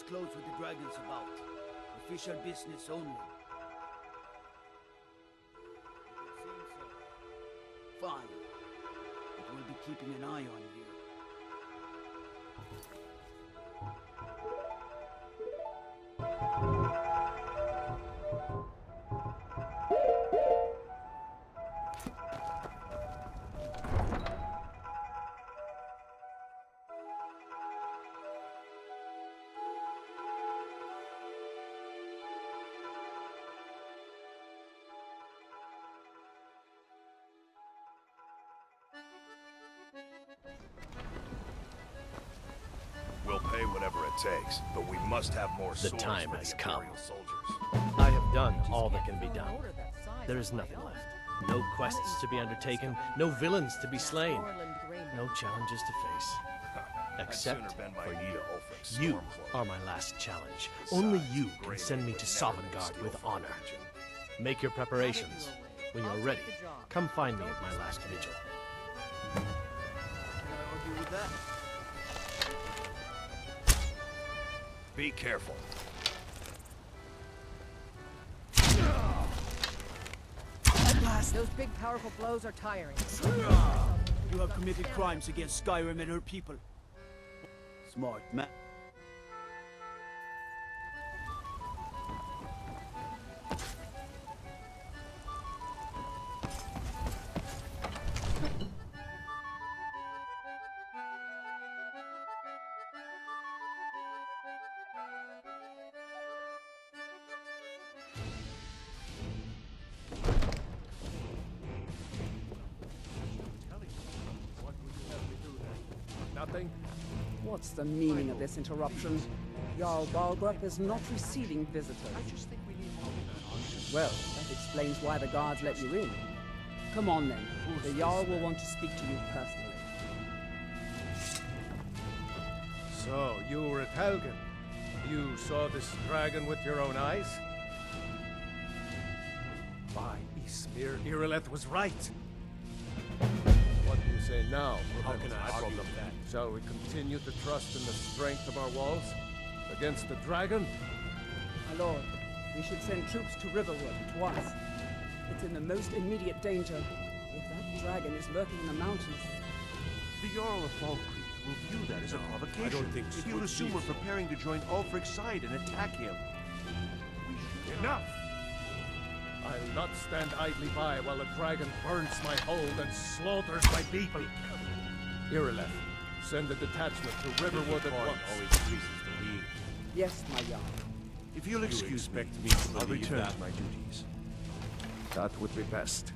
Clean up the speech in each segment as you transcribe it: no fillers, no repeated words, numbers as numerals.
disclose what the dragon's about. Official business only. It seems so. Fine. But we'll be keeping an eye on you. We'll pay whatever it takes, but we must have more The swords time for has the come. Imperial soldiers. I have done all that can be done. There is nothing left. No quests to be undertaken, no villains to be slain, no challenges to face. Except bend my for knee you. to Ulfric's You Stormcloak. are my last challenge. Only Besides, you the can Greymen send me would to never make Sovngarde steel with for honor. the Legion. Make your preparations. When you're ready, come find me at my last vigil. Can I argue with that? Be careful. At last! Those big, powerful blows are tiring. You have committed crimes against Skyrim and her people. Smart man. Nothing? What's the meaning of this interruption? Jarl Balgrup is not receiving visitors. Well, that explains why the guards let you in. Come on then. The Jarl will want to speak to you personally. So, you were at Helgen. You saw this dragon with your own eyes? By Ysmir, Irileth was right. What do you say now? How can I argue with that? Shall we continue to trust in the strength of our walls? Against the dragon? My lord, we should send troops to Riverwood at once. It's in the most immediate danger. If that dragon is lurking in the mountains... The Jarl of Falkreath will view that as a provocation. I don't think so. He'll assume we're preparing to join Ulfric's side and attack him. Enough! I'll not stand idly by while the dragon burns my hold and slaughters my people. Irileth, send a detachment to Riverwood at once. Yes, my Jarl. If you'll excuse me, expect me to I'll believe return that? to my duties. That would be best.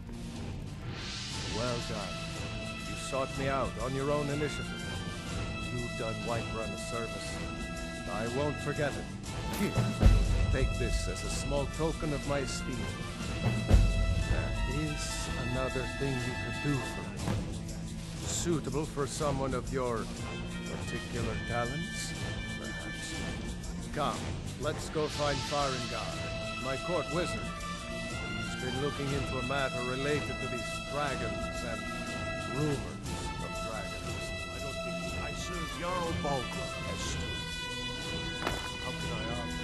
Well done. You sought me out on your own initiative. You've done Whiterun a service. I won't forget it. Here, take this as a small token of my esteem. There is another thing you could do for me. Suitable for someone of your particular talents, perhaps. Come, let's go find Farengar, my court wizard. He's been looking into a matter related to these dragons and rumors of dragons. I don't think I serve Jarl Balgrup as steward. How can I argue?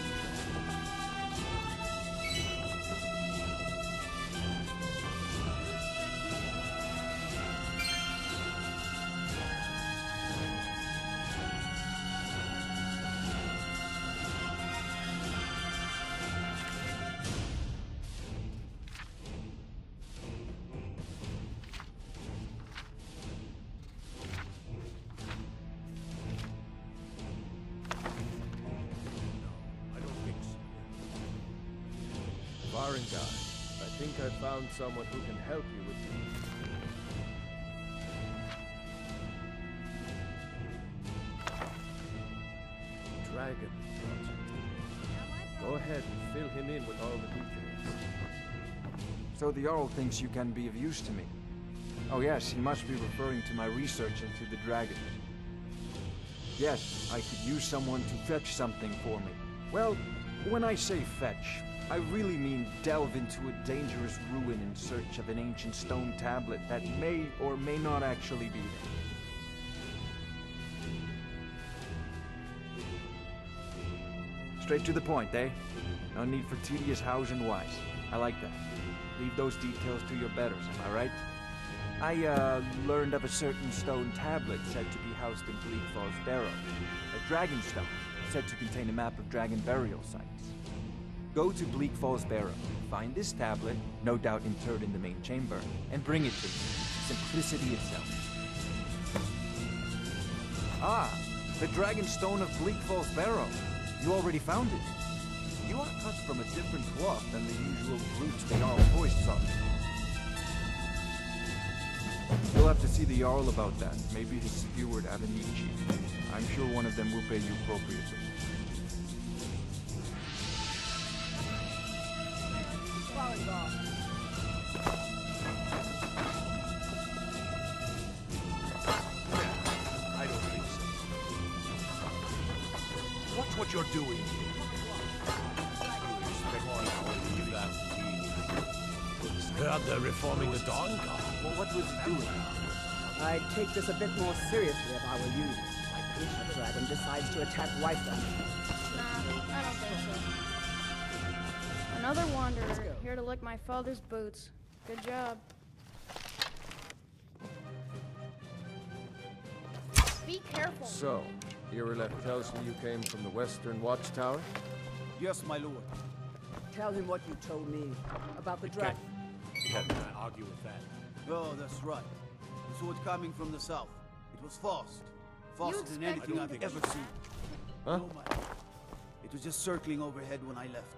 I don't think so. Farengar, I think I found someone who can help you with this. Dragon project. Go ahead and fill him in with all the details. So the Jarl thinks you can be of use to me. Oh yes, he must be referring to my research into the dragon. Yes, I could use someone to fetch something for me. Well, when I say fetch, I really mean delve into a dangerous ruin in search of an ancient stone tablet that may or may not actually be there. Straight to the point, eh? No need for tedious hows and whys. I like that. Leave those details to your betters, am I right? I, learned of a certain stone tablet said to be housed in Bleak Falls Barrow. A dragon stone, said to contain a map of dragon burial sites. Go to Bleak Falls Barrow, find this tablet, no doubt interred in the main chamber, and bring it to me. Simplicity itself. Ah, the dragon stone of Bleak Falls Barrow. You already found it. You are cut from a different cloth than the usual brutes the Jarl hoists on. You'll have to see the Jarl about that. Maybe his steward Avenici. I'm sure one of them will pay you appropriately. I don't think so. Watch what you're doing. Heard they're reforming the Dawn Guard. Well, what was he doing? I'd take this a bit more seriously if I were you. If the dragon decides to attack Whitehall. Nah, I don't think so. Another wanderer, here to lick my father's boots. Good job. Be careful. So, Irileth tells me you came from the Western Watchtower? Yes, my lord. Tell him what you told me about the dragon. How can I argue with that? Oh, that's right. We saw it coming from the south. It was fast. Faster than expect anything me I've to- ever seen. Huh? No matter. It was just circling overhead when I left.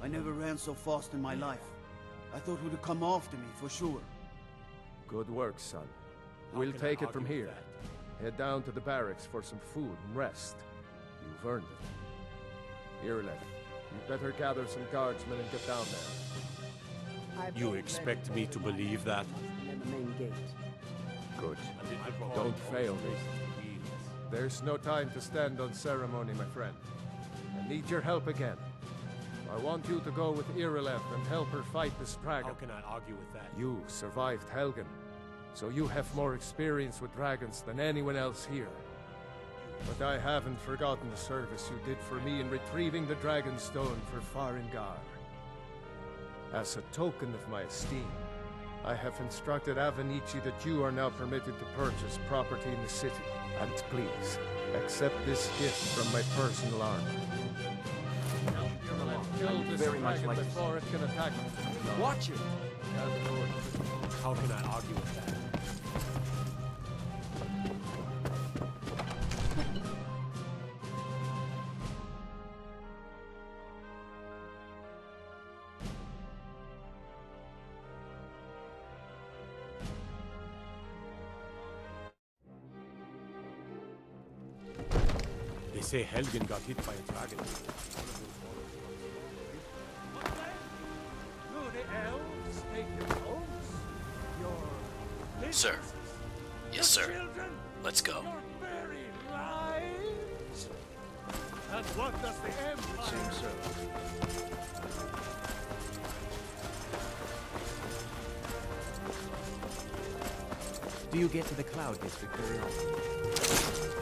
I never ran so fast in my life. I thought it would come after me, for sure. Good work, son. How We'll can I take it argue from with here. that? Head down to the barracks for some food and rest. You've earned it. Irileth, you better gather some guardsmen and get down there. I've You got expect ready me to for my believe that? in the main gate. Good. Don't fail me. There's no time to stand on ceremony, my friend. I need your help again. I want you to go with Irileth and help her fight this dragon. How can I argue with that? You survived Helgen, so you have more experience with dragons than anyone else here. But I haven't forgotten the service you did for me in retrieving the Dragon Stone for Farengar. As a token of my esteem, I have instructed Avenici that you are now permitted to purchase property in the city. And please, accept this gift from my personal army. Kill this Very much dragon like to before it can attack me. Watch it! How can I argue with that? They say Helgen got hit by a dragon. Sir. Yes, sir. Let's go. And what does the Empire Seems so. Do you get to the Cloud District very often?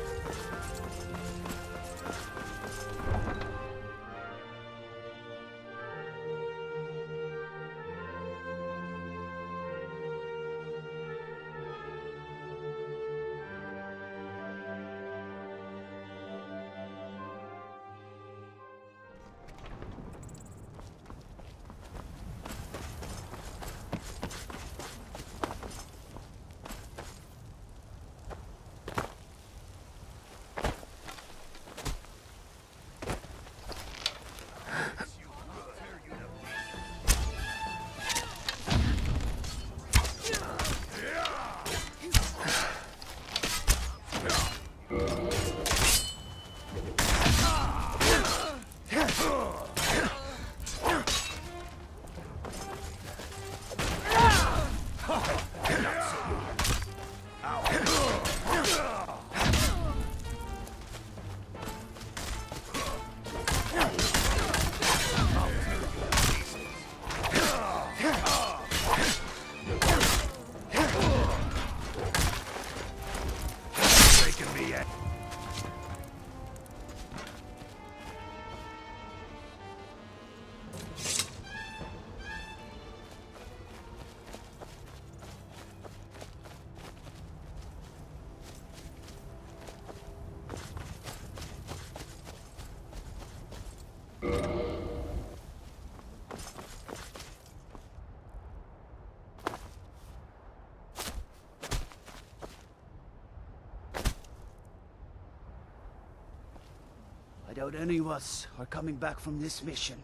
doubt any of us are coming back from this mission.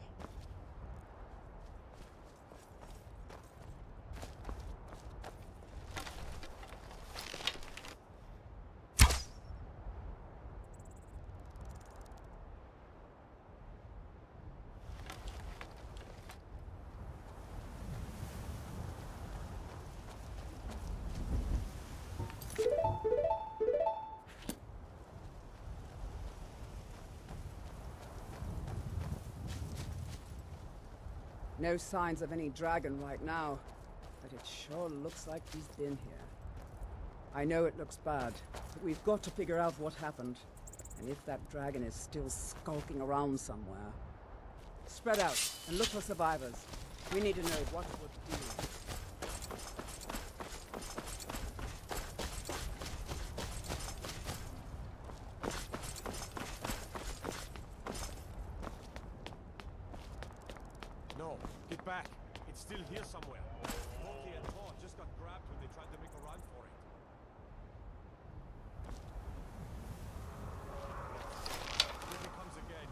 No signs of any dragon right now, but it sure looks like he's been here. I know it looks bad, but we've got to figure out what happened, and if that dragon is still skulking around somewhere. Spread out and look for survivors. We need to know what would do. No, get back. It's still here somewhere. Loki and Thor just got grabbed when they tried to make a run for it. Here he comes again.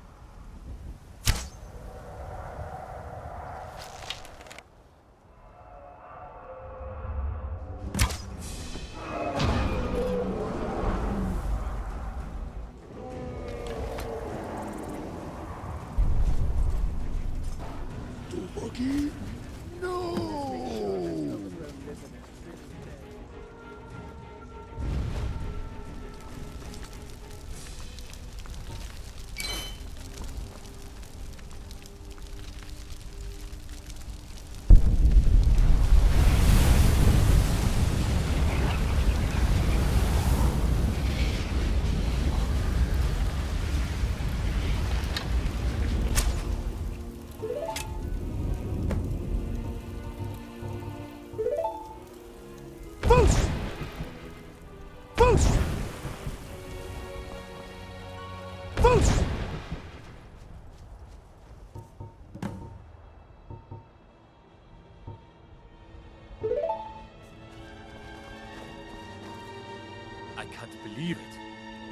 I can't believe it.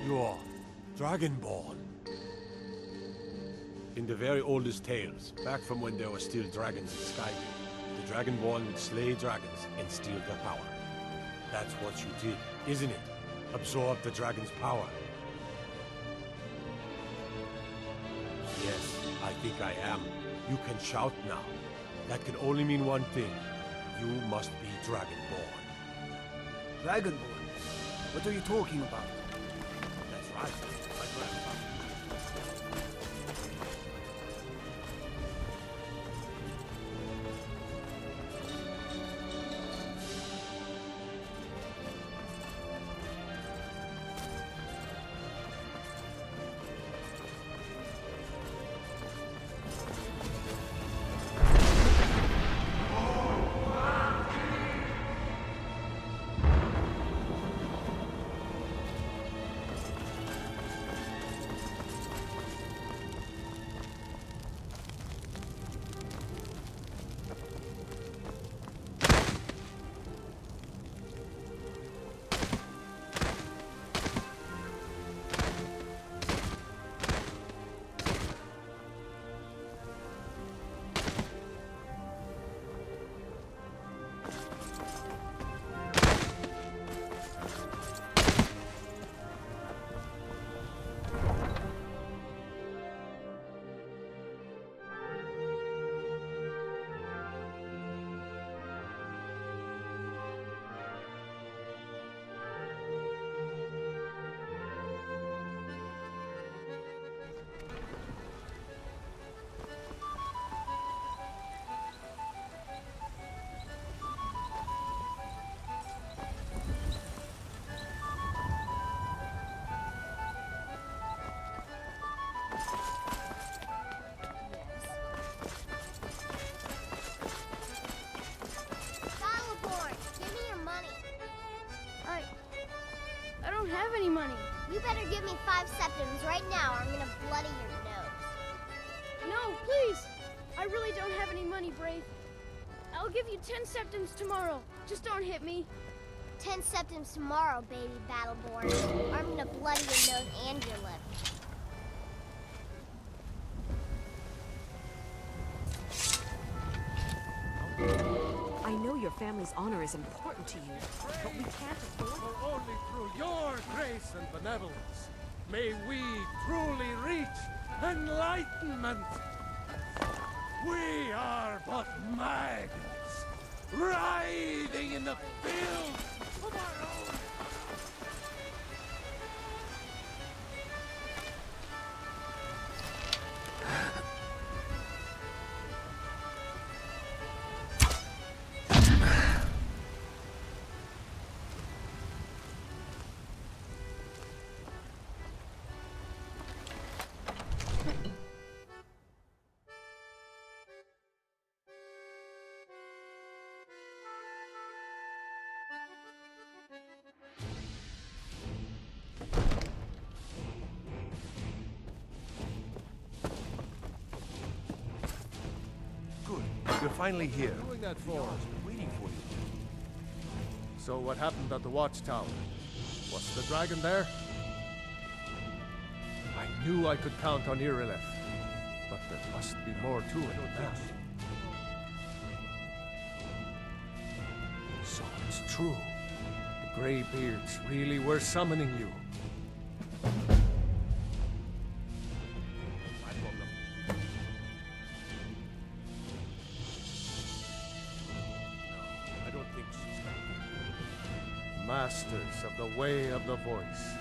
You're Dragonborn. In the very oldest tales, back from when there were still dragons in Skyrim, the Dragonborn would slay dragons and steal their power. That's what you did, isn't it? Absorb the dragon's power. Yes, I think I am. You can shout now. That can only mean one thing. You must be Dragonborn. Dragonborn? What are you talking about? That's right. My grandfather. I don't have any money. You better give me 5 septims right now or I'm gonna bloody your nose. No, please. I really don't have any money, Brave. I'll give you 10 septims tomorrow. Just don't hit me. 10 septims tomorrow, baby Battleborn. Or I'm gonna bloody your nose and your lip. your family's honor is important to you, but we can't afford it. For only through your grace and benevolence may we truly reach enlightenment. We are but maggots, writhing in the fields of our own. Good. You're finally here. Doing that for? Waiting for you. So what happened at the watchtower? Was the dragon there? I knew I could count on Irileth, but there must be more to it than that. So it's true. The Greybeards really were summoning you. I don't think so. Masters of the Way of the Voice.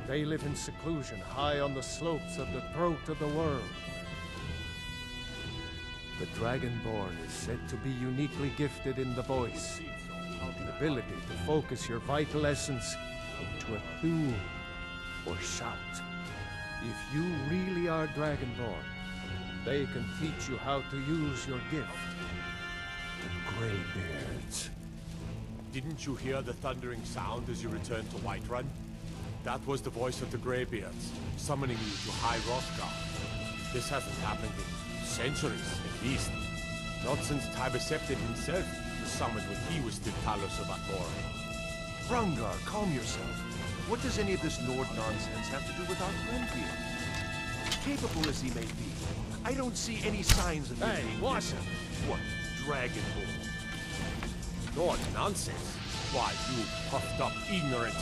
They live in seclusion high on the slopes of the throat of the world. The Dragonborn is said to be uniquely gifted in the voice, the ability to focus your vital essence into a tune or shout. If you really are Dragonborn, they can teach you how to use your gift. The Greybeards. Didn't you hear the thundering sound as you returned to Whiterun? That was the voice of the Greybeards, summoning you to High Hrothgar. This hasn't happened in centuries, at least. Not since Tibersepted himself was summoned when he was still Talos of Atmor. Hrongar, calm yourself. What does any of this Nord nonsense have to do with our friend here? Capable as he may be, I don't see any signs of him being Watson! What? Dragonborn? Nord nonsense? Why, you puffed up ignorant.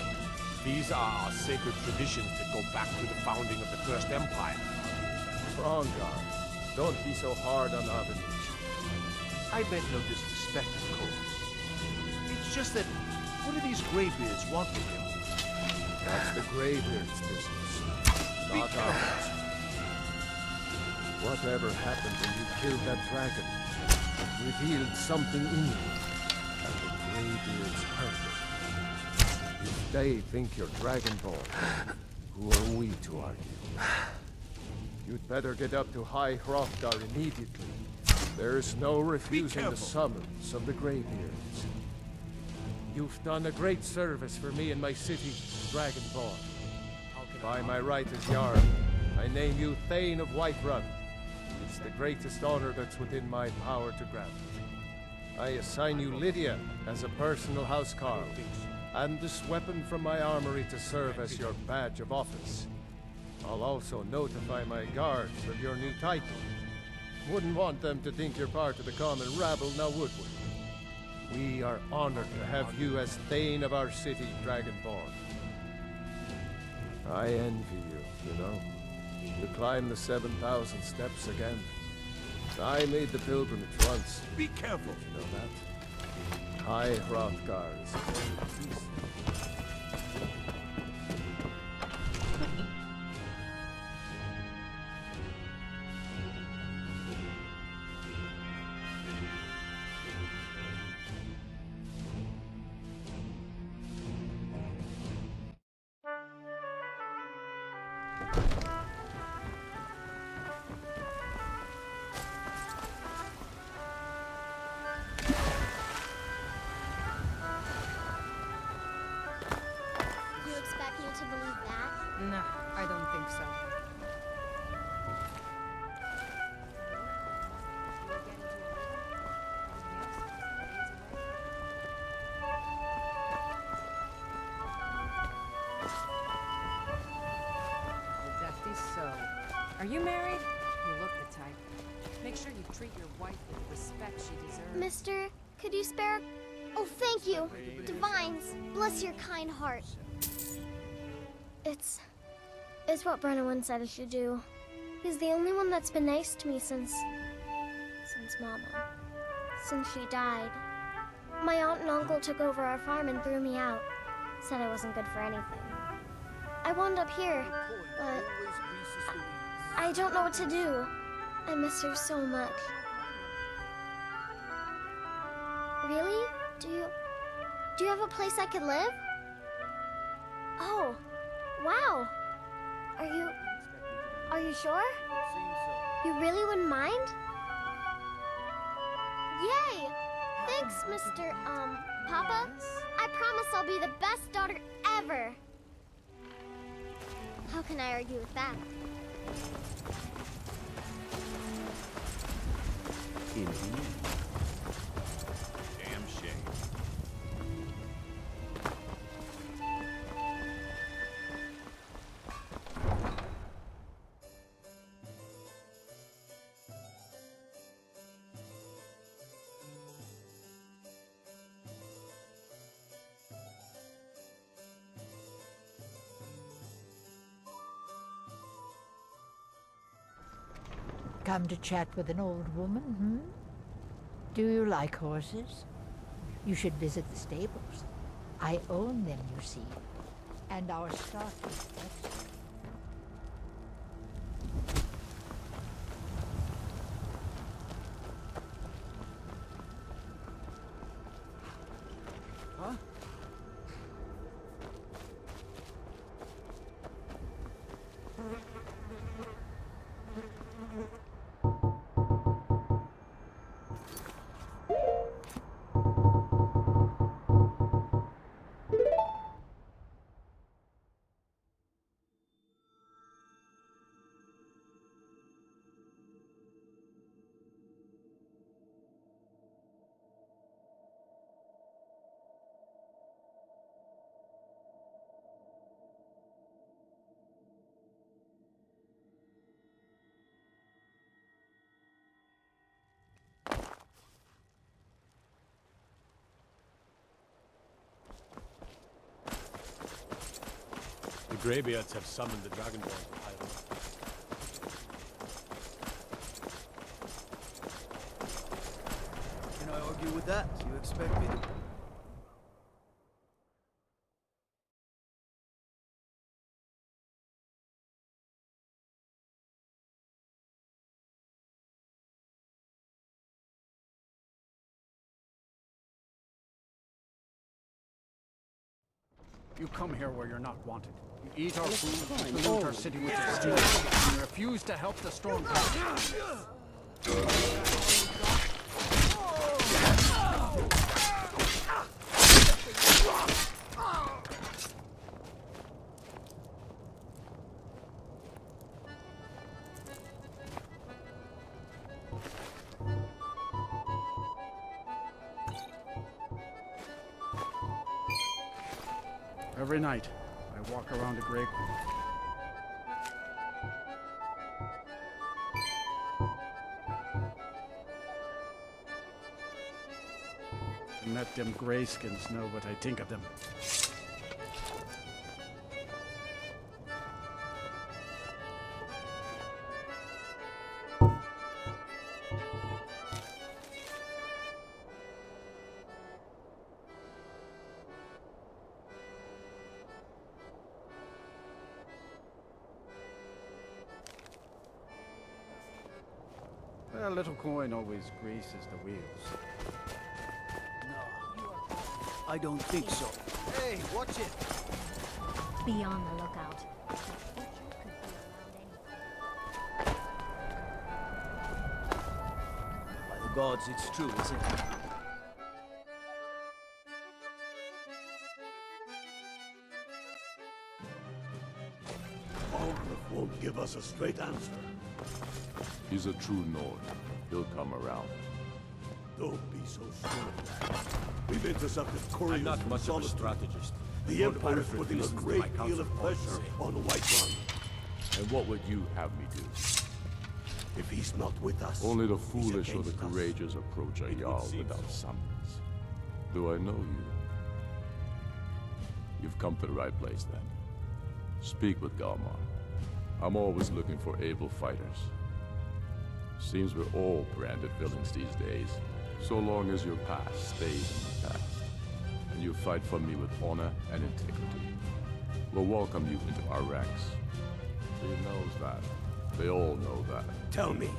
These are our sacred traditions that go back to the founding of the First Empire. Hrongar, don't be so hard on Avenich. I meant no disrespect, of course. It's just that, what do these Greybeards want with him? That's the Greybeards' business, Be not ours. Whatever happened when you killed that dragon, it revealed something in you, and the Greybeards heard it. If they think you're Dragonborn, who are we to argue? You'd better get up to High Hrothgar immediately. There's no refusing the summons of the Greybeards. You've done a great service for me and my city, Dragonborn. By my right as Jarl, I name you Thane of Whiterun. It's the greatest honor that's within my power to grant. I assign you Lydia as a personal housecarl, and this weapon from my armory to serve as your badge of office. I'll also notify my guards of your new title. Wouldn't want them to think you're part of the common rabble, now would we? We are honored to have you as Thane of our city, Dragonborn. I envy you, you know. To climb the 7,000 steps again. I made the pilgrimage once. Be careful! Did you know that? High Hrothgar is a peace. You expect me to believe that? No, I don't think so. That is so. Are you married? You look the type. Make sure you treat your wife with the respect she deserves. Mister, Could you spare... Oh, thank you. Divines, bless your kind heart. It's what Brennan said I should do. He's the only one that's been nice to me since Mama. Since she died. My aunt and uncle took over our farm and threw me out. Said I wasn't good for anything. I wound up here, but I don't know what to do. I miss her so much. Really? Do you have a place I could live? Oh, wow. Are you sure? You really wouldn't mind? Yay! Thanks, Mr. Papa. I promise I'll be the best daughter ever. How can I argue with that? Indeed. Damn shame. Come to chat with an old woman, hmm? Do you like horses? You should visit the stables. I own them, you see. And our stock is excellent. Huh? The Greybeards have summoned the Dragonborn to Ireland. Can I argue with that? You expect me to... You come here where you're not wanted. You eat our food, you pollute our city with your steam, and you refuse to help the storm. Every night, I walk around the grave. And let them grayskins know what I think of them. A little coin always greases the wheels. No, I don't think so. Hey, watch it! Be on the lookout. By the gods, it's true, isn't it? Algrith won't give us a straight answer. He's a true Nord. He'll come around. Don't be so sure of that. We've intercepted couriers I'm not from much of a Solitude. strategist. The Lord Empire is Ulfric putting a listens to great my deal counsel of all the pressure same. on White Run. And what would you have me do? If he's not with us, Only the he's foolish or the against us. courageous approach a It would Jarl seem without so. summons. Do I know you? You've come to the right place, then. Speak with Galmar. I'm always looking for able fighters. Seems we're all branded villains these days, so long as your past stays in the past, and you fight for me with honor and integrity. We'll welcome you into our ranks. He knows that. They all know that. Tell me,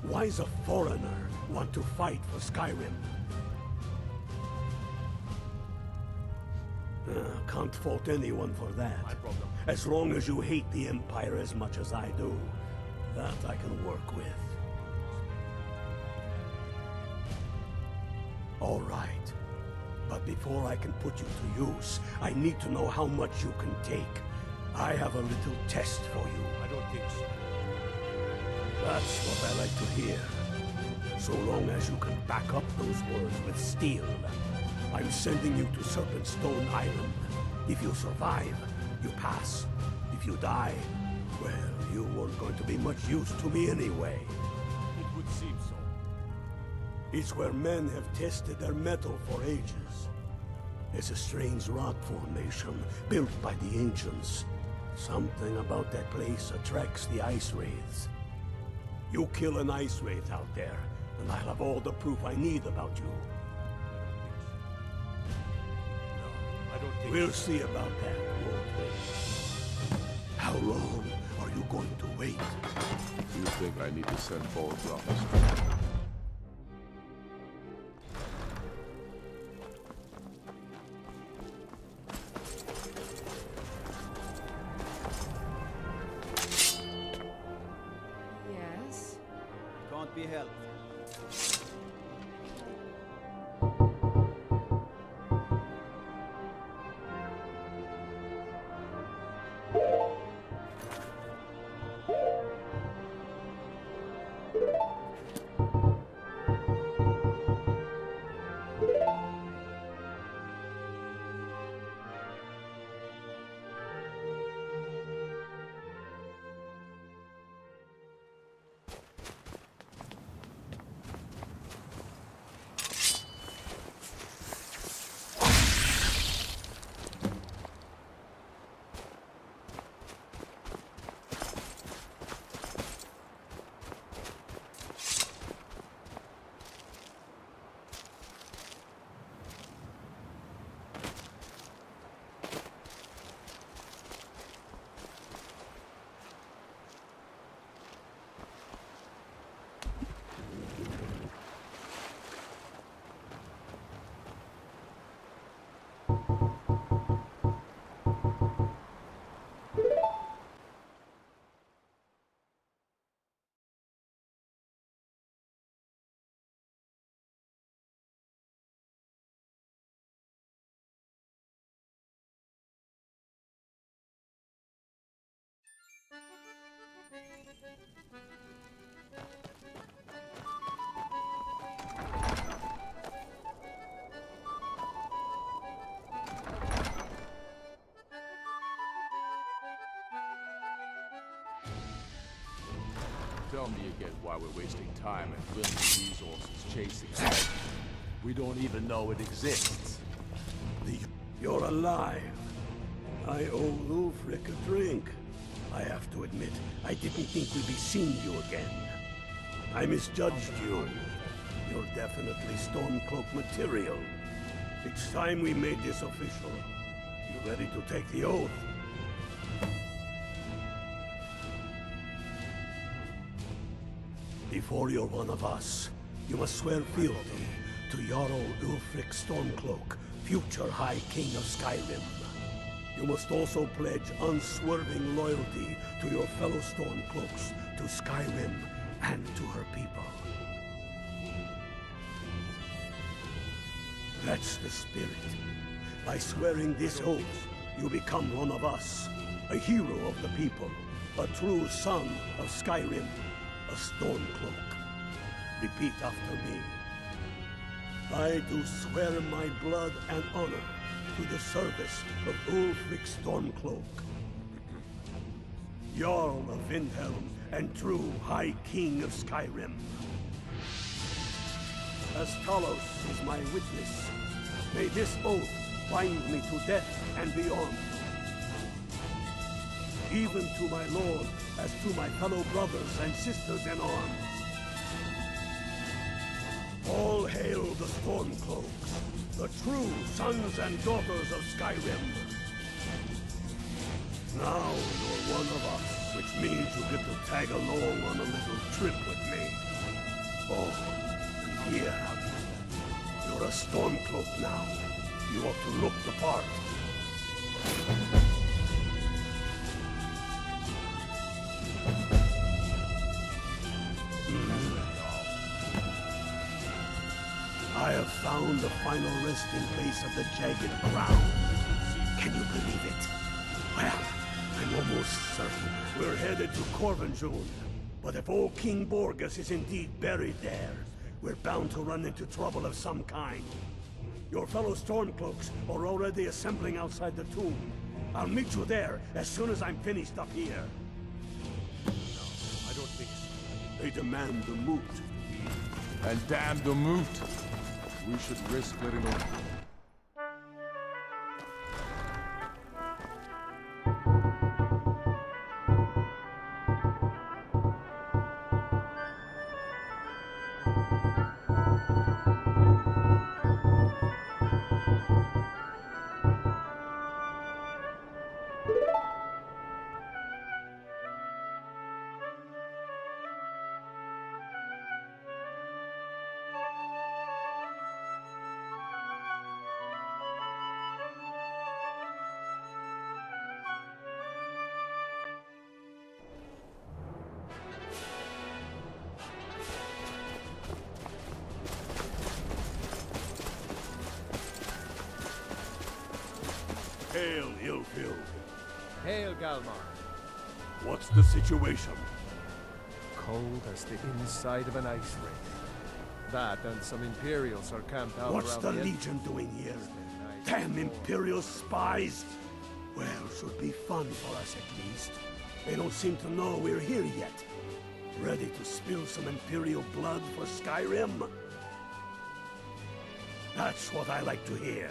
why does a foreigner want to fight for Skyrim? Can't fault anyone for that. As long as you hate the Empire as much as I do, that I can work with. All right. But before I can put you to use, I need to know how much you can take. I have a little test for you. I don't think so. That's what I like to hear. So long as you can back up those words with steel. I'm sending you to Serpentstone Island. If you survive, you pass. If you die, well, you weren't going to be much use to me anyway. It would seem so. It's where men have tested their metal for ages. It's a strange rock formation built by the ancients. Something about that place attracts the ice wraiths. You kill an ice wraith out there, and I'll have all the proof I need about you. I don't think We'll see about that, won't we? How long are you going to wait? You think I need to send balls off the street? Yes? Can't be helped. Tell me again why we're wasting time and willing resources chasing it. We don't even know it exists. You're alive. I owe Ulfric a drink. I have to admit, I didn't think we'd be seeing you again. I misjudged you. You're definitely Stormcloak material. It's time we made this official. You ready to take the oath? Before you're one of us, you must swear fealty to Jarl Ulfric Stormcloak, future High King of Skyrim. You must also pledge unswerving loyalty to your fellow Stormcloaks, to Skyrim, and to her people. That's the spirit. By swearing this oath, you become one of us, a hero of the people, a true son of Skyrim, a Stormcloak. Repeat after me. I do swear my blood and honor to the service of Ulfric Stormcloak, Jarl of Windhelm and true High King of Skyrim. As Talos is my witness, May this oath bind me to death and beyond. Even to my lord, as to my fellow brothers and sisters in arms. All hail the Stormcloaks, the true sons and daughters of Skyrim. Now you're one of us, which means you get to tag along on a little trip with me. Oh, and here, you're a Stormcloak now. You ought to look the part. I have found the final resting place of the jagged crown. Can you believe it? Well, I'm almost certain we're headed to Corvinjune. But if old King Borgus is indeed buried there, we're bound to run into trouble of some kind. Your fellow Stormcloaks are already assembling outside the tomb. I'll meet you there as soon as I'm finished up here. No, I don't think so. They demand the moot. And damn the moot! We should risk getting a... Hail, Ilfil. Hail, Galmar. What's the situation? Cold as the inside of an ice rink. That and some Imperials are camped out What's around the the Legion doing here? Damn Imperial spies! Well, should be fun for us at least. They don't seem to know we're here yet. Ready to spill some Imperial blood for Skyrim? That's what I like to hear.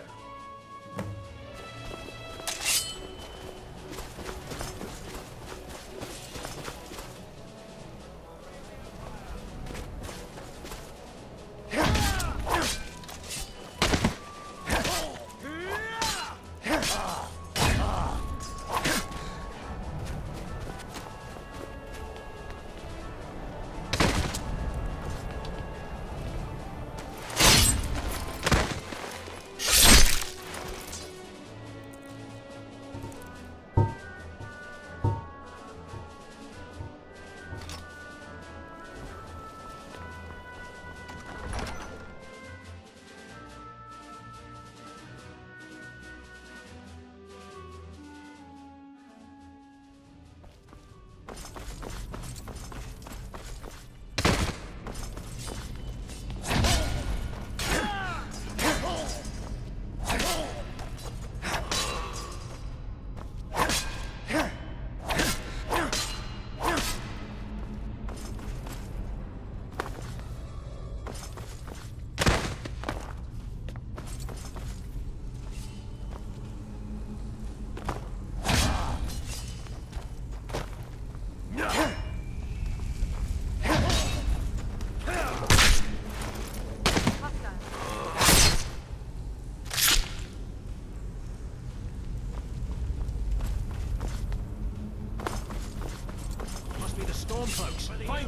Folks, find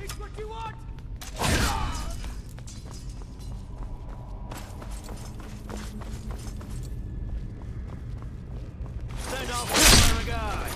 It's what you want! Send off my regard.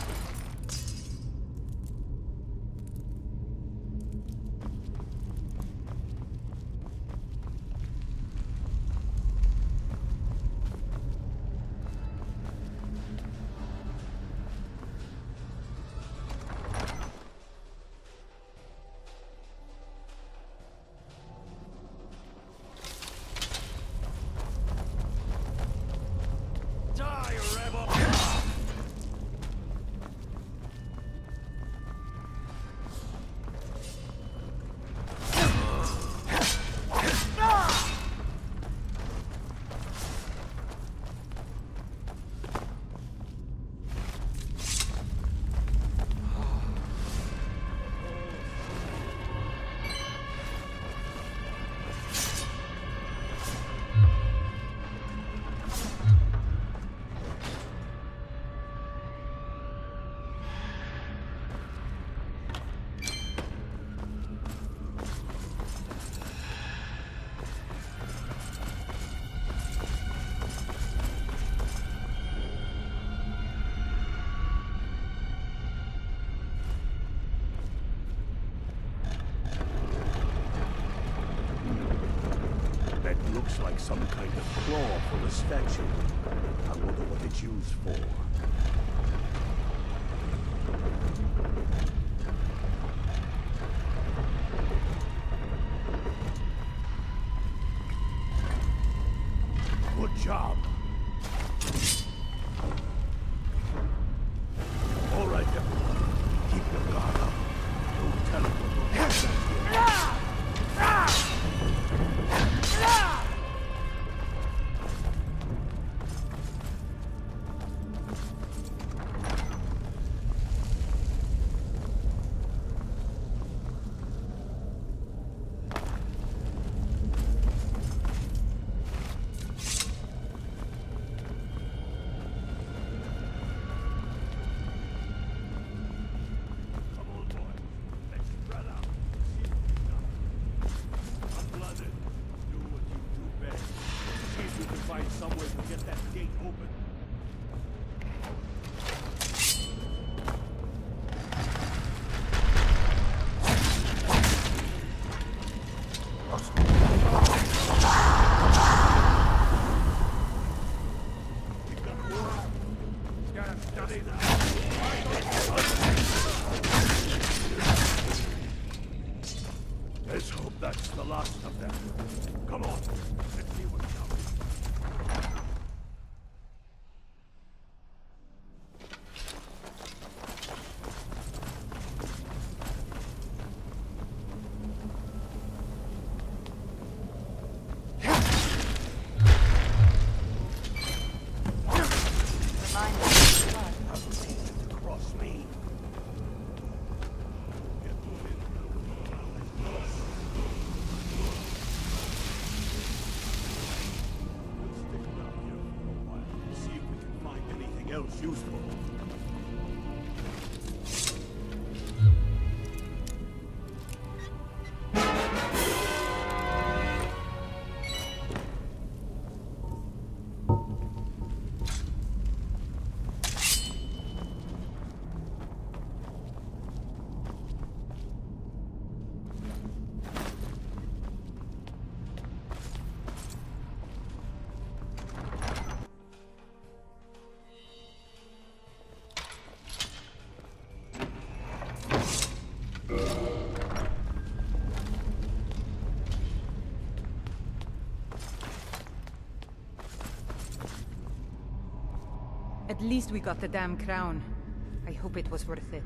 looks like some kind of claw for a statue. I wonder what it's used for. Good job. All right, everyone. Keep your guard up. Don't tell him what you're here. Find some way to get that gate open. Let's hope that's the last of them. Come on, let's see what's out. Else useful. At least we got the damn crown. I hope it was worth it.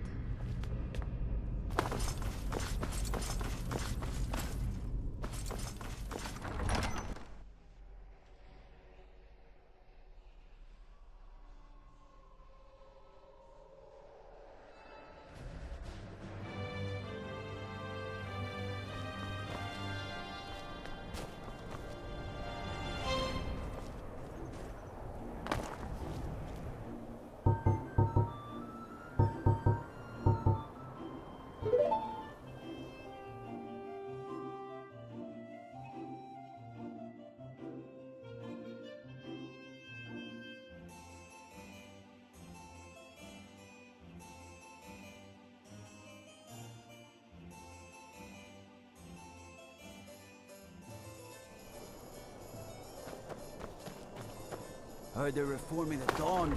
Heard they're reforming the Dawn.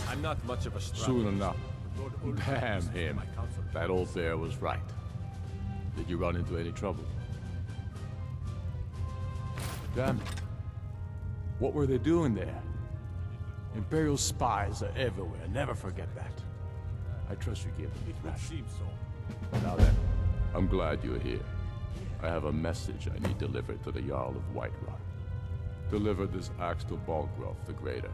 I'm not much of a strategist. Soon enough. Damn him. That old bear was right. Did you run into any trouble? Damn it. What were they doing there? Imperial spies are everywhere. Never forget that. I trust you gave them It would seem so. Now then, I'm glad you're here. I have a message I need delivered to the Jarl of Whiterun. Deliver this axe to Balgrove the Greater.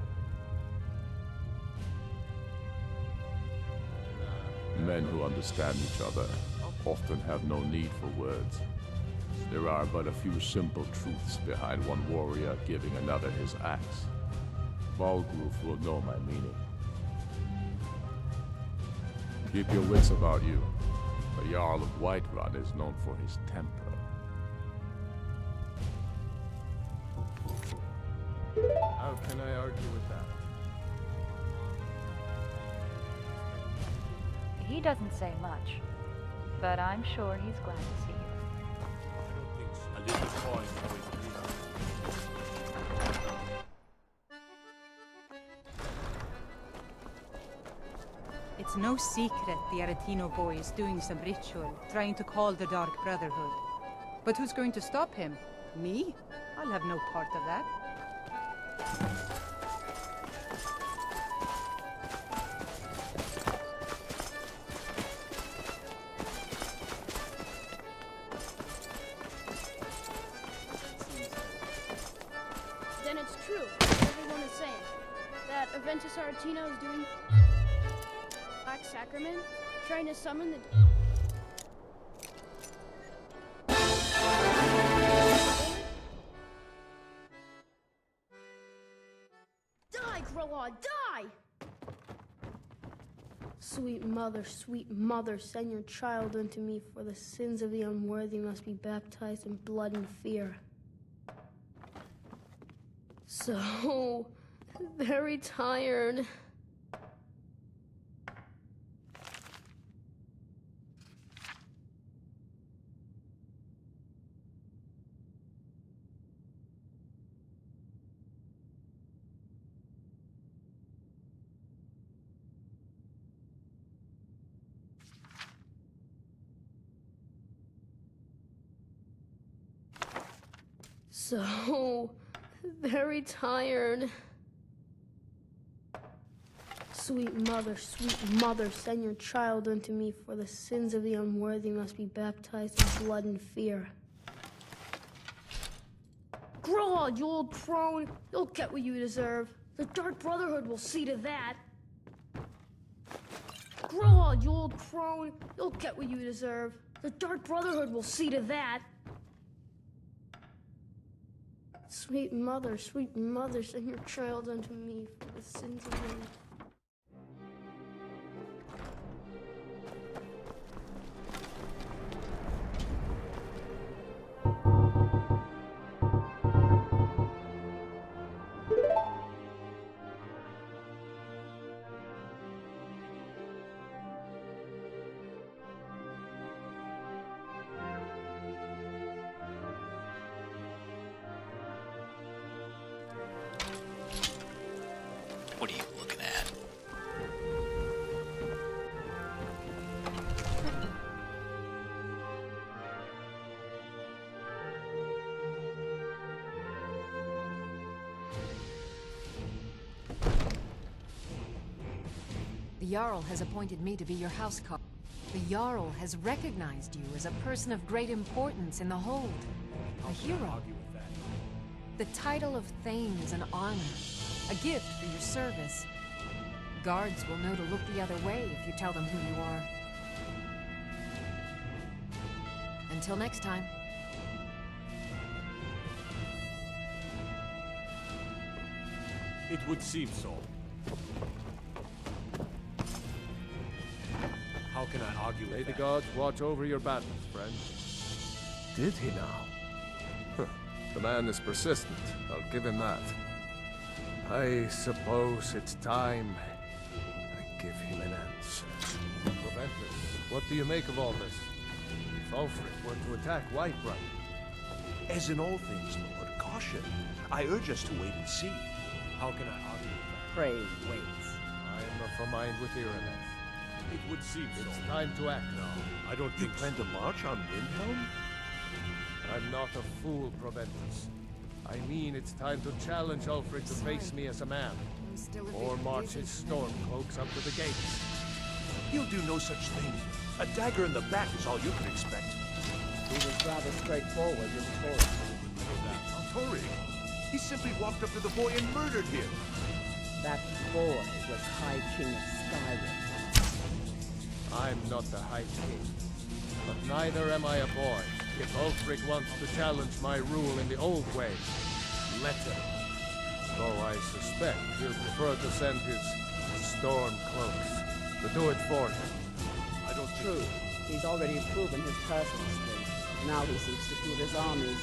Men who understand each other often have no need for words. There are but a few simple truths behind one warrior giving another his axe. Balgrove will know my meaning. Keep your wits about you. The Jarl of Whiterun is known for his temper. How can I argue with that? He doesn't say much, but I'm sure he's glad to see you. A little coin always It's no secret the Aretino boy is doing some ritual, trying to call the Dark Brotherhood. But who's going to stop him? Me? I'll have no part of that. Then it's true, what everyone is saying. That Aventus Aretino is doing Black Sacrament, trying to summon the... Die, Groa, die! Sweet mother, send your child unto me, for the sins of the unworthy must be baptized in blood and fear. So very tired. So very tired. Sweet mother, send your child unto me, for the sins of the unworthy must be baptized in blood and fear. Grow on, you old crone. You'll get what you deserve. The Dark Brotherhood will see to that. Grow on, you old crone. You'll get what you deserve. The Dark Brotherhood will see to that. Sweet mother, send your child unto me, for the sins of the... What are you looking at? The Jarl has appointed me to be your housecarl. The Jarl has recognized you as a person of great importance in the Hold. A hero. The title of Thane is an honor, a gift for your service. Guards will know to look the other way if you tell them who you are. Until next time. It would seem so. How can I argue with May the that? gods watch over your battles, friend. Did he now? Huh. The man is persistent, I'll give him that. I suppose it's time I give him an answer. Proventus, what do you make of all this? If Ulfric were to attack Whiterun... As in all things, Lord, caution. I urge us to wait and see. How can I argue with that? Pray, wait. I'm of a mind with Irenath. It would seem so. It's time to act. No, I don't You think plan to march on Windhelm? I'm not a fool, Proventus. I mean, it's time to challenge Ulfric to face me as a man. Or march his storm cloaks up to the gates. He'll do no such thing. A dagger in the back is all you can expect. He was rather straightforward with Tori. Tori? He simply walked up to the boy and murdered him. That boy was High King of Skyrim. I'm not the High King, but neither am I a boy. If Ulfric wants to challenge my rule in the old way, let him. Though I suspect he'll prefer to send his storm cloaks to do it for him. I don't True. He's already proven his personal strength. Now he seeks to prove his armies.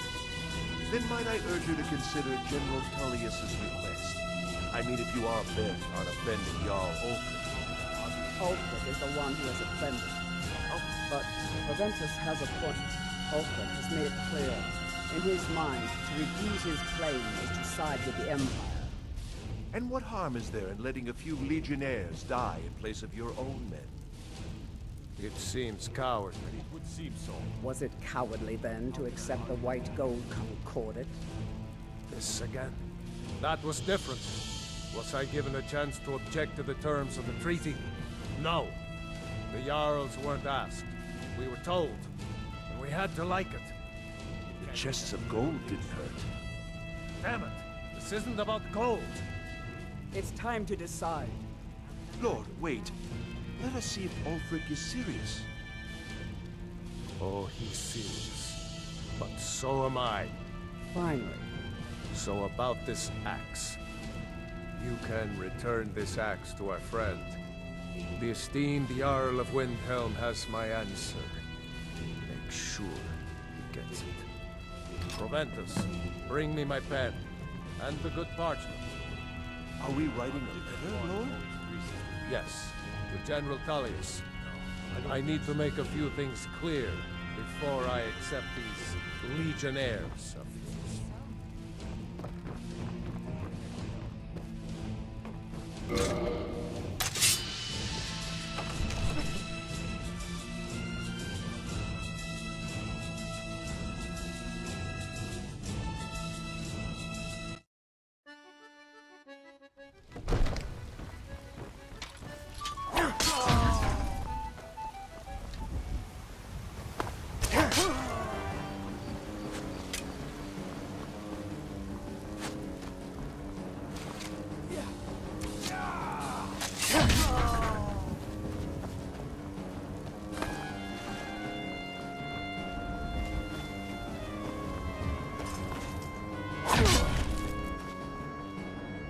Then might I urge you to consider General Tullius's request? I mean, if you are bent on offending Jarl Ulfric. Ulfric is the one who has offended. But Proventus has a point. Ulfric has made it clear, in his mind, to refuse his claim is to side with the Empire. And what harm is there in letting a few legionnaires die in place of your own men? It seems cowardly. It would seem so. Was it cowardly, then, to accept the white gold concordat? This again. That was different. Was I given a chance to object to the terms of the treaty? No. The Jarls weren't asked. We were told. And we had to like it. The chests of gold didn't hurt. Damn it! This isn't about gold! It's time to decide. Lord, wait. Let us see if Ulfric is serious. Oh, he's serious. But so am I. Finally. So about this axe. You can return this axe to our friend. The esteemed Jarl of Windhelm has my answer. Make sure he gets it. Proventus, bring me my pen. And the good parchment. Are we writing a letter, Lord? Yes, to General Tullius. I need to make a few things clear before I accept these legionnaires of yours.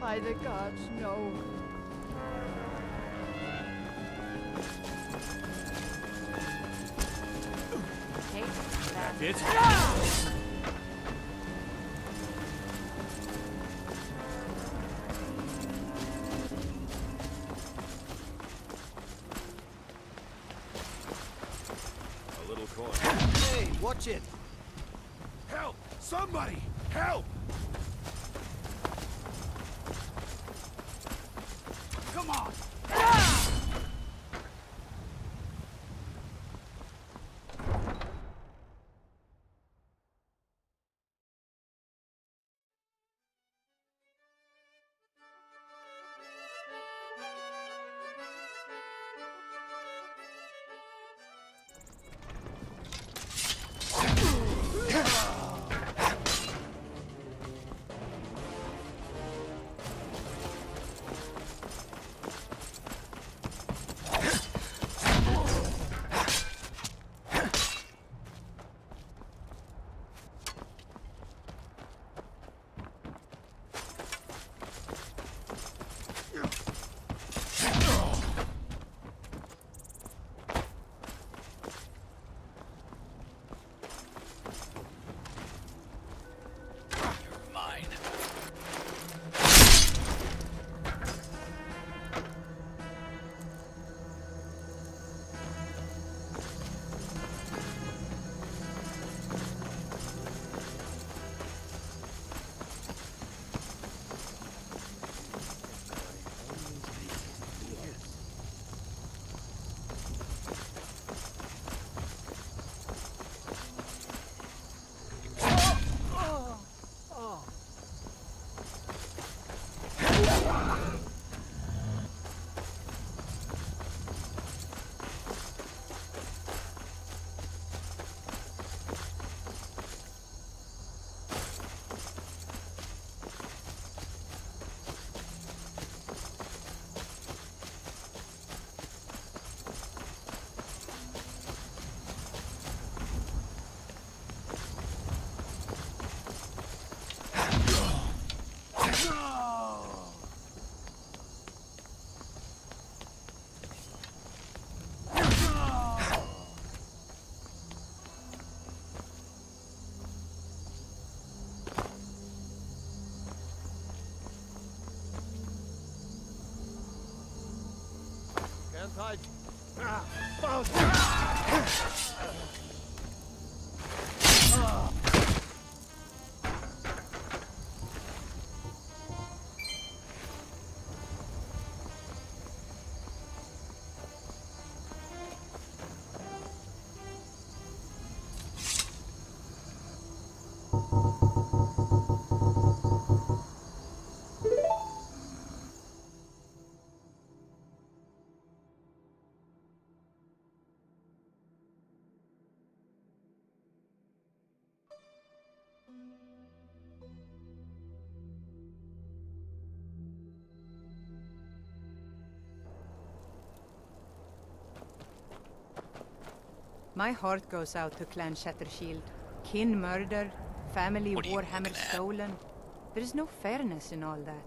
By the gods, no. That's it. A little coin. Hey, watch it! Help! Somebody! Help! Come on! can't I? My heart goes out to Clan Shattershield. Kin murdered, family warhammer stolen. There is no fairness in all that.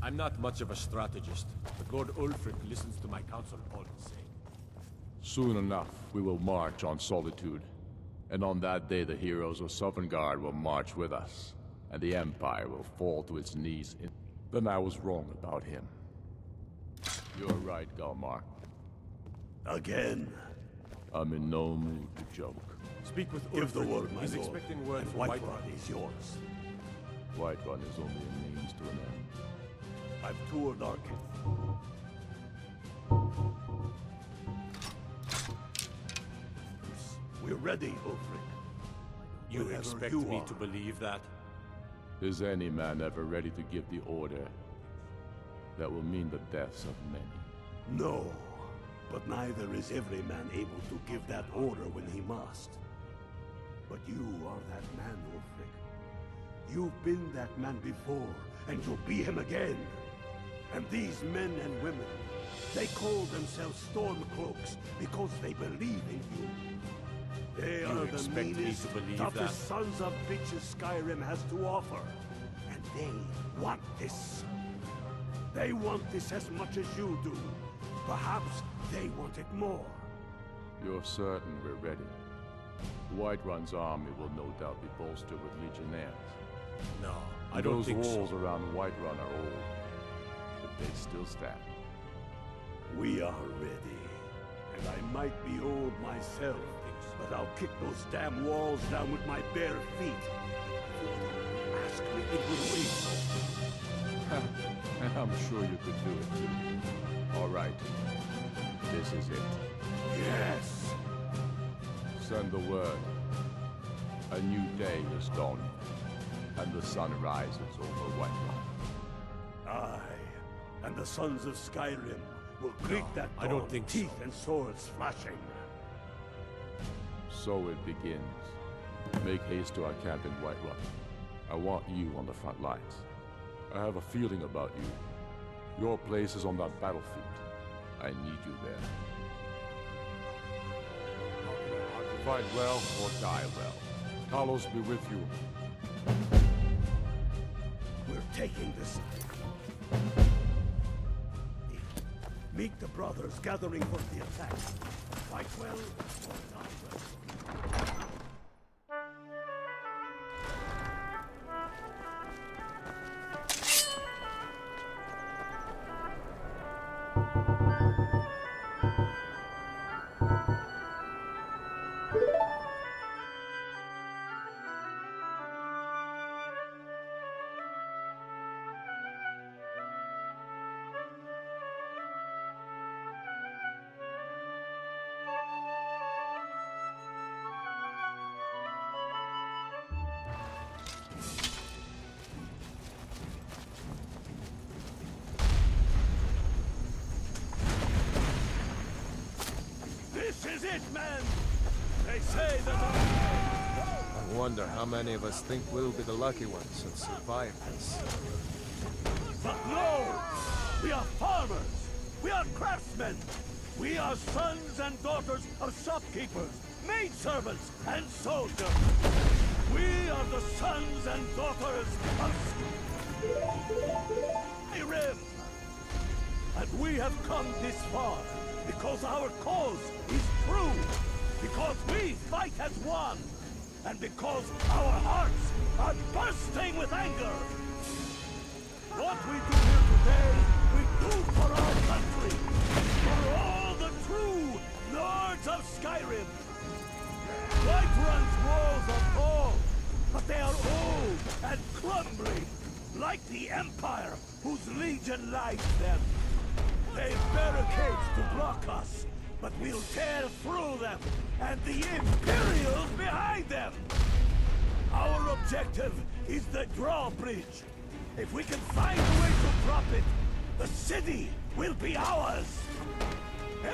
I'm not much of a strategist, but Lord Ulfric listens to my counsel all the same. Soon enough, we will march on Solitude. And on that day, the heroes of Sovngarde will march with us, and the Empire will fall to its knees in... Then I was wrong about him. You're right, Galmar. Again? I'm in no mood to joke. Speak with Ulfric. Give the word, my He's lord. expecting word And from Whiterun is yours. Whiterun is only a means to an end. I've toured Arkin. We're ready, Ulfric. You Wherever expect you me are. to believe that? Is any man ever ready to give the order that will mean the deaths of many? No, but neither is every man able to give that order when he must. But you are that man, Ulfric. You've been that man before, and you'll be him again. And these men and women, they call themselves Stormcloaks because they believe in you. They You are the expect me meanest, to believe toughest that? sons of bitches Skyrim has to offer. And they want this. They want this as much as you do. Perhaps they want it more. You're certain we're ready? Whiterun's army will no doubt be bolstered with legionnaires. No, I don't think Those so. walls around Whiterun are old, but they still stand. We are ready. And I might be old myself, but I'll kick those damn walls down with my bare feet. Ask me, it will be so. And I'm sure you could do it too. All right. This is it. Yes! Send the word. A new day is dawning, and the sun rises over Whiterun. Aye, and the sons of Skyrim will greet that I don't dawn, think so. teeth and swords flashing. So it begins. Make haste to our camp in Whiterun. I want you on the front lines. I have a feeling about you. Your place is on that battlefield. I need you there. Fight well or die well. Talos be with you. We're taking this. Meet the brothers gathering for the attack. Fight well or die well. This is it, man! They say that I wonder how many of us think we'll be the lucky ones and survive this. But no! We are farmers! We are craftsmen! We are sons and daughters of shopkeepers, maidservants, and soldiers! We are the sons and daughters of Skyrim! And We have come this far because our cause is true, because we fight as one, and because our hearts are bursting with anger. What we do here today, we do for our country, for all the true Lords of Skyrim. Whiterun's walls are tall, but they are old and crumbling, like the Empire whose legion lies them. They've barricades to block us, but we'll tear through them, and the Imperials behind them! Our objective is the drawbridge. If we can find a way to drop it, the city will be ours!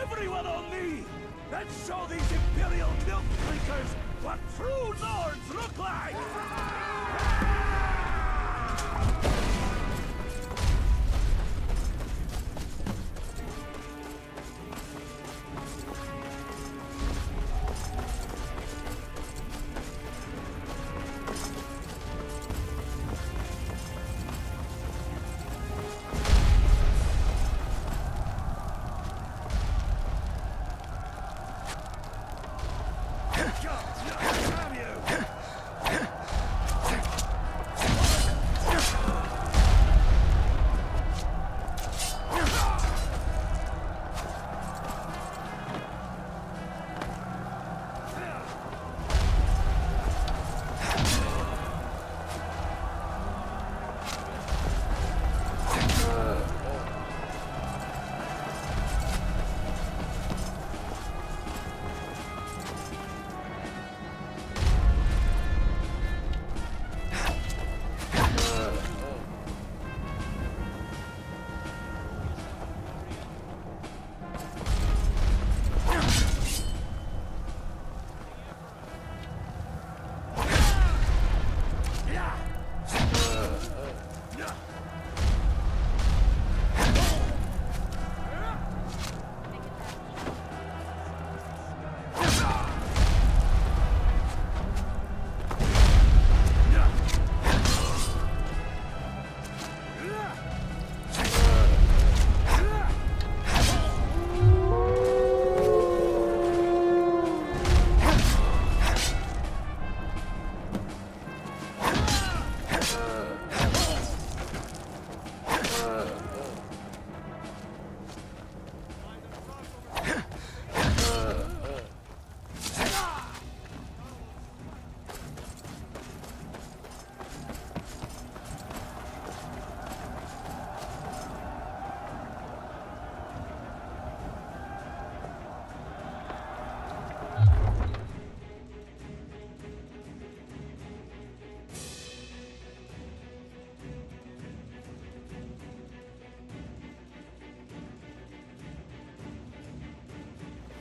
Everyone on me! Let's show these Imperial milk drinkers what true Lords look like!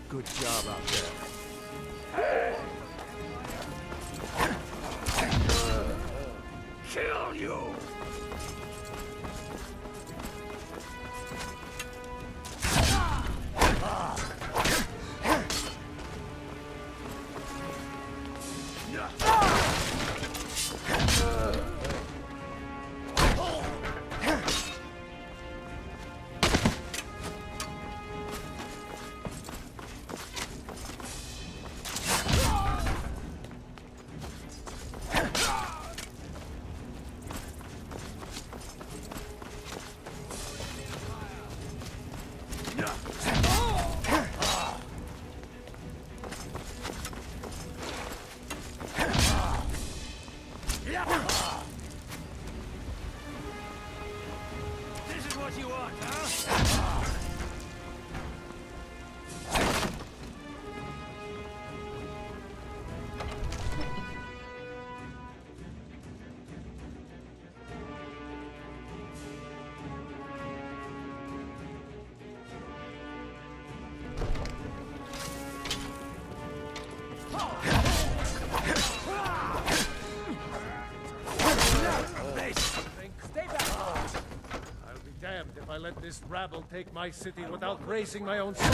Good job out there. Kill you! This is what you want, huh? Stay back! I'll be damned if I let this rabble take my city without raising my own sword.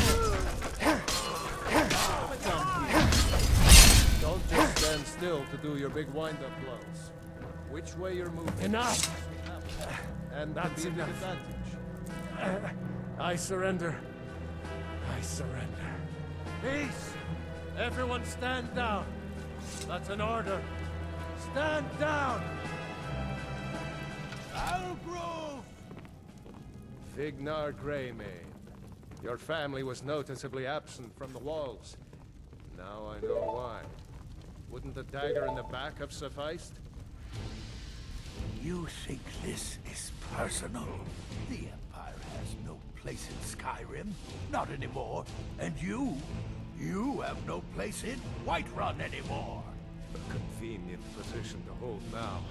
Don't just stand still to do your big wind-up blows. Which way you're moving? Enough! And that's the advantage. I surrender. I surrender. Peace! Everyone stand down. That's an order. Stand down! Algrove! Vignar Greymane. Your family was noticeably absent from the walls. Now I know why. Wouldn't the dagger in the back have sufficed? You think this is personal? The Empire has no place in Skyrim. Not anymore. And you have no place in Whiterun anymore. A convenient position to hold now.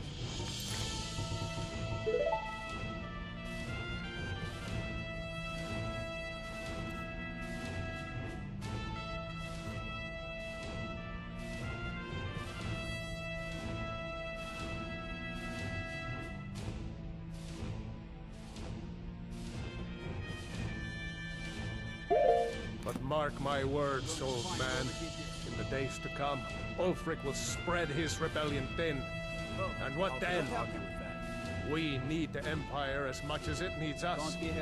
But mark my words, old man. In the days to come, Ulfric will spread his rebellion thin. And what then? We need the Empire as much as it needs us. We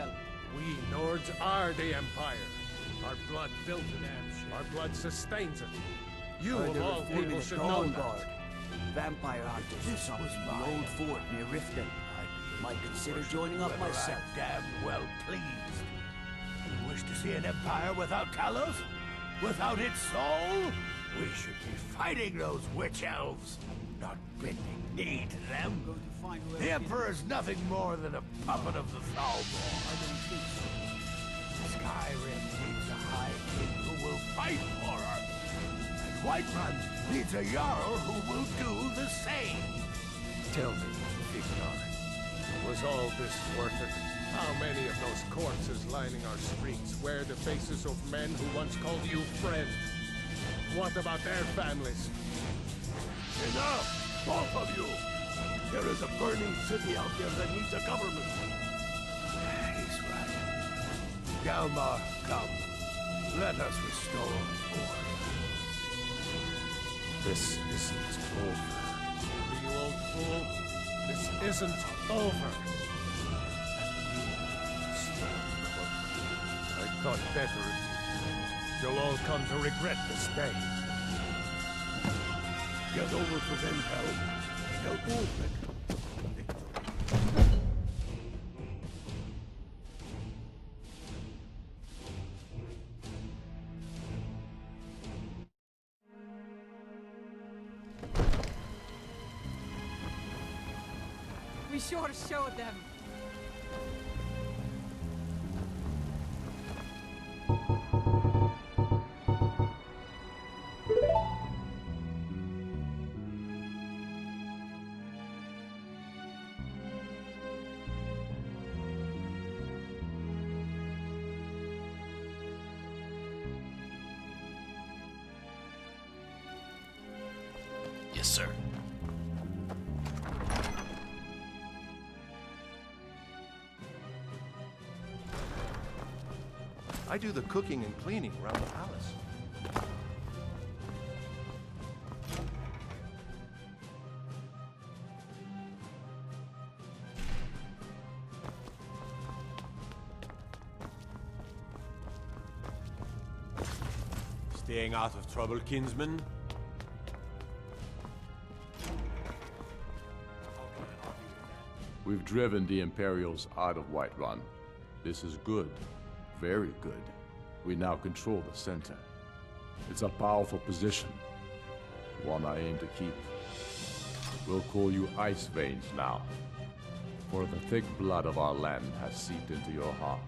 Nords are the Empire. Our blood built it. Our blood sustains it. You of all people should know that. Vampire hunters This from was the mine. old fort near Riften. Might consider joining up myself. I'm damn well pleased. You wish to see an empire without Talos? Without its soul? We should be fighting those witch elves, not bending knee to them. The Emperor's nothing more than a puppet of the Thalmor. Skyrim needs a High King who will fight for her. And Whiterun needs a Jarl who will do the same. Tell me, Vignar, was all this worth it? How many of those corpses lining our streets wear the faces of men who once called you friend? What about their families? Enough! Both of you! There is a burning city out there that needs a government. He's right. Galmar, come. Let us restore order. This isn't over. You old fool. This isn't over. I thought better of you. You'll all come to regret this day. Get over to them, Hel. Tell Ulfric. We sure showed them. Yes, sir. I do the cooking and cleaning around the palace. Staying out of trouble, kinsman? We've driven the Imperials out of Whiterun. This is good. Very good. We now control the center. It's a powerful position. One I aim to keep. We'll call you Ice Veins now. For the thick blood of our land has seeped into your heart.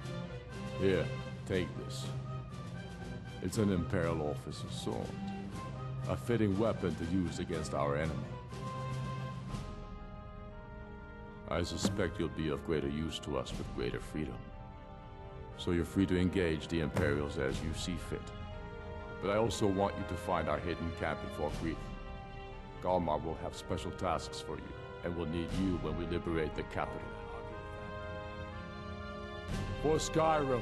Here, take this. It's an Imperial officer's sword. A fitting weapon to use against our enemy. I suspect you'll be of greater use to us with greater freedom. So you're free to engage the Imperials as you see fit. But I also want you to find our hidden camp in Fort Greeth. Galmar will have special tasks for you, and will need you when we liberate the capital. For Skyrim,